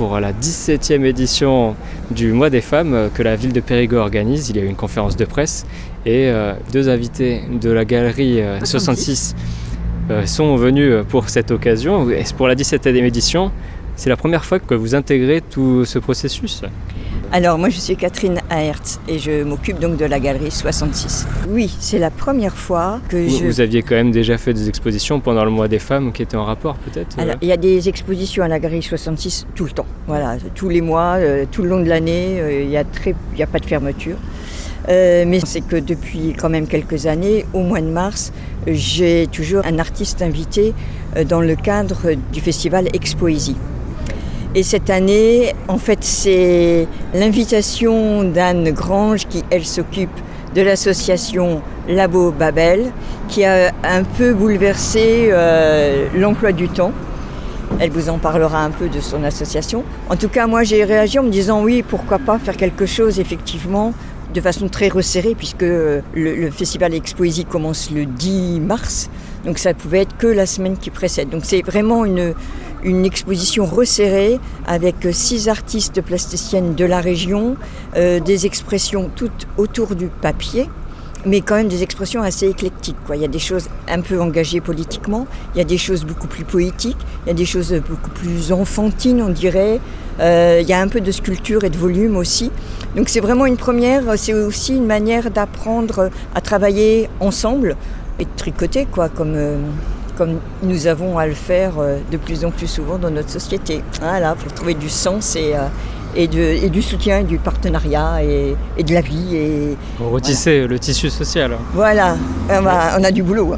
pour la 17e édition du Mois des Femmes que la ville de Périgueux organise. Il y a eu une conférence de presse et deux invités de la galerie 66 sont venus pour cette occasion. Et pour la 17e édition, c'est la première fois que vous intégrez tout ce processus. Alors moi je suis Catherine Aerts et je m'occupe donc de la galerie 66. Oui, c'est la première fois que Vous aviez quand même déjà fait des expositions pendant le Mois des Femmes qui étaient en rapport peut-être Alors, il y a des expositions à la galerie 66 tout le temps, voilà, tous les mois, tout le long de l'année, il n'y a pas de fermeture. Mais c'est que depuis quand même quelques années, au mois de mars, j'ai toujours un artiste invité dans le cadre du festival Expoésie. Et cette année, en fait, c'est l'invitation d'Anne Grange qui, elle, s'occupe de l'association Labo Babel, qui a un peu bouleversé l'emploi du temps. Elle vous en parlera un peu de son association. En tout cas, moi, j'ai réagi en me disant oui, pourquoi pas faire quelque chose, effectivement, de façon très resserrée, puisque le festival Expoésie commence le 10 mars, donc ça pouvait être que la semaine qui précède. Donc c'est vraiment une exposition resserrée avec 6 artistes plasticiennes de la région, des expressions toutes autour du papier, mais quand même des expressions assez éclectiques, quoi. Il y a des choses un peu engagées politiquement, il y a des choses beaucoup plus poétiques, il y a des choses beaucoup plus enfantines, on dirait. Il y a un peu de sculpture et de volume aussi. Donc c'est vraiment une première, c'est aussi une manière d'apprendre à travailler ensemble et de tricoter, quoi, comme nous avons à le faire de plus en plus souvent dans notre société. Voilà, pour trouver du sens et du soutien, et du partenariat et de la vie. Pour retisser le tissu social. Voilà, on a du boulot.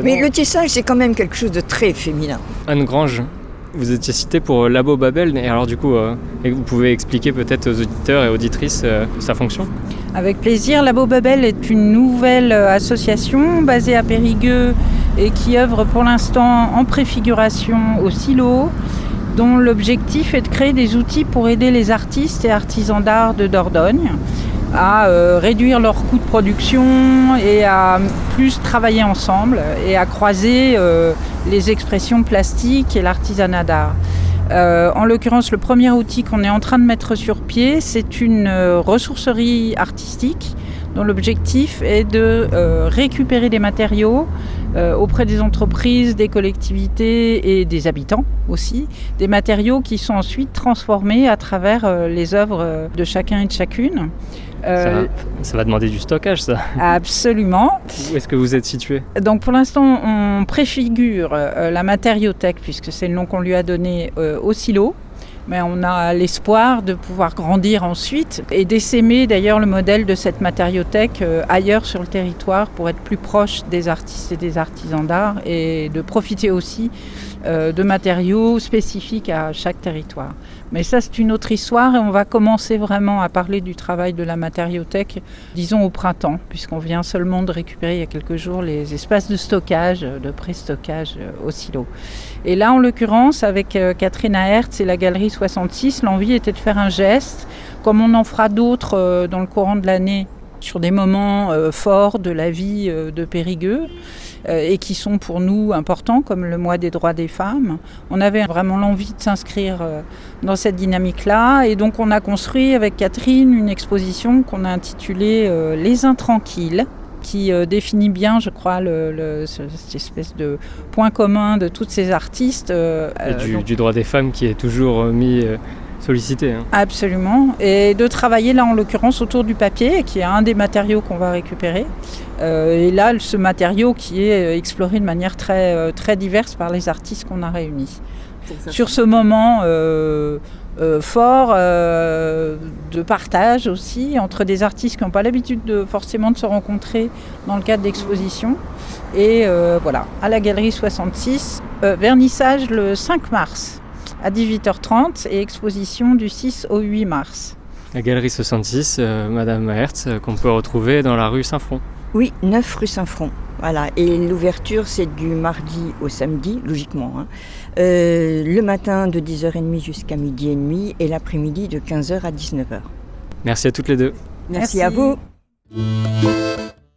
Mais nom. le tissage, c'est quand même quelque chose de très féminin. Anne Grange, vous étiez citée pour Labo Babel, et alors du coup, vous pouvez expliquer peut-être aux auditeurs et auditrices sa fonction ? Avec plaisir. Labo Babel est une nouvelle association basée à Périgueux et qui œuvre pour l'instant en préfiguration au silo, dont l'objectif est de créer des outils pour aider les artistes et artisans d'art de Dordogne à réduire leurs coûts de production et à plus travailler ensemble et à croiser les expressions plastiques et l'artisanat d'art. En l'occurrence, le premier outil qu'on est en train de mettre sur pied, c'est une ressourcerie artistique dont l'objectif est de récupérer des matériaux auprès des entreprises, des collectivités et des habitants aussi, des matériaux qui sont ensuite transformés à travers les œuvres de chacun et de chacune. Ça va demander du stockage, ça. Absolument. Où est-ce que vous êtes situé ? Donc pour l'instant, on préfigure la matériothèque, puisque c'est le nom qu'on lui a donné au silo. Mais on a l'espoir de pouvoir grandir ensuite et d'essaimer d'ailleurs le modèle de cette matériothèque ailleurs sur le territoire pour être plus proche des artistes et des artisans d'art et de profiter aussi de matériaux spécifiques à chaque territoire. Mais ça, c'est une autre histoire et on va commencer vraiment à parler du travail de la matériothèque, disons au printemps, puisqu'on vient seulement de récupérer il y a quelques jours les espaces de stockage, de pré-stockage au silo. Et là, en l'occurrence, avec Catherine Aerts et la galerie 66, l'envie était de faire un geste, comme on en fera d'autres dans le courant de l'année, sur des moments forts de la vie de Périgueux, et qui sont pour nous importants, comme le mois des droits des femmes. On avait vraiment l'envie de s'inscrire dans cette dynamique-là, et donc on a construit avec Catherine une exposition qu'on a intitulée « Les Intranquilles », qui définit bien, je crois, cette espèce de point commun de toutes ces artistes. Du droit des femmes qui est toujours sollicité. Absolument. Et de travailler là, en l'occurrence, autour du papier, qui est un des matériaux qu'on va récupérer. Et là, ce matériau qui est exploré de manière très, très diverse par les artistes qu'on a réunis. Sur ce moment fort de partage aussi entre des artistes qui n'ont pas l'habitude forcément de se rencontrer dans le cadre d'expositions. Et voilà, à la galerie 66, vernissage le 5 mars à 18h30 et exposition du 6 au 8 mars. La galerie 66, Madame Aerts, qu'on peut retrouver dans la rue Saint-Front. Oui, 9 rue Saint-Front. Voilà. Et l'ouverture, c'est du mardi au samedi, logiquement. Le matin de 10h30 jusqu'à midi et demi et l'après-midi de 15h à 19h. Merci à toutes les deux. Merci à vous.